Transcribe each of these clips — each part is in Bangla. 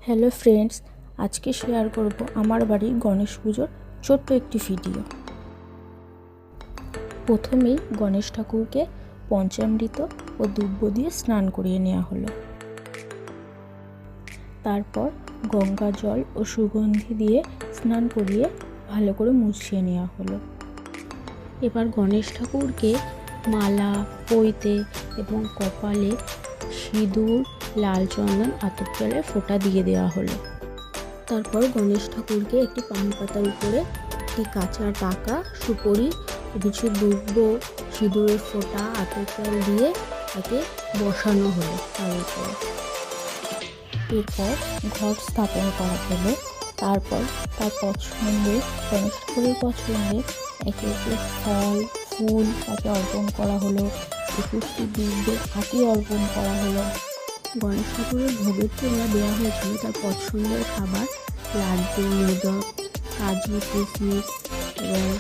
হ্যালো ফ্রেন্ডস, আজকে শেয়ার করব আমার বাড়ির গণেশ পুজোর ছোট্ট একটি ভিডিও। প্রথমেই গণেশ ঠাকুরকে পঞ্চামৃত ও দুব্য দিয়ে স্নান করিয়ে নেওয়া হলো। তারপর গঙ্গা জল ও সুগন্ধি দিয়ে স্নান করিয়ে ভালো করে মুছিয়ে নেওয়া হলো। এবার গণেশ ঠাকুরকে মালা, পৈতে এবং কপালে সিঁদুর, লাল চন্দন, আতপ চালের ফোঁটা দিয়ে দেওয়া হলো। তারপর গণেশ ঠাকুরকে একটি পান পাতার উপরে একটি কাঁচা টাকা, সুপরি, কিছু দুব্য, সিঁদুরের ফোঁটা, আতপ চাল দিয়ে তাকে বসানো হলো তার উপরে। এরপর ঘট স্থাপন করা হলো। তারপর তার পছন্দের, গণেশ ঠাকুরের পছন্দের একে একে ফল, ফুল তাকে অর্পণ করা হলো। 21টি দুব্যের আটি অর্পণ করা হলো। গণেশ ঠাকুরের ভোগের জন্য দেওয়া হয়েছিল তার পছন্দের খাবার, লাড্ডু, মোদক, কাজু, কিশমিশ, এবং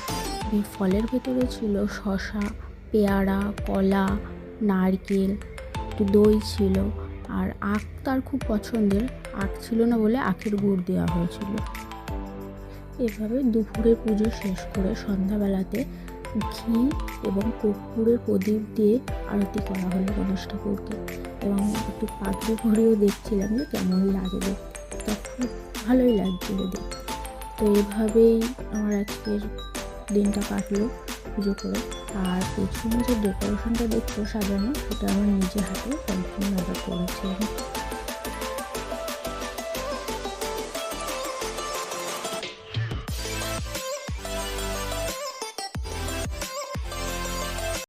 ফলের ভেতরে ছিল শসা, পেয়ারা, কলা, নারকেল, একটু দই ছিল। আর আখ তার খুব পছন্দের, আখ ছিল না বলে আখের গুড় দেওয়া হয়েছিল। এভাবে দুপুরে পুজো শেষ করে সন্ধ্যাবেলাতে ঘি এবং কর্পূরের প্রদীপ দিয়ে আরতি করা হলো গণেশ ঠাকুরকে। এবং একটু পাগড়ি পরেও দেখছিলাম যে কেমন লাগে দেখতে, তখন ভালোই লাগছিল দেখতে। তো এভাবেই আমার আজকের দিনটা কাটলো পুজো করে। আর পেছনে যে ডেকোরেশনটা দেখছো সাজানো, সেটা আমার নিজে হাতে সম্পূর্ণ অর্ডার করেছি।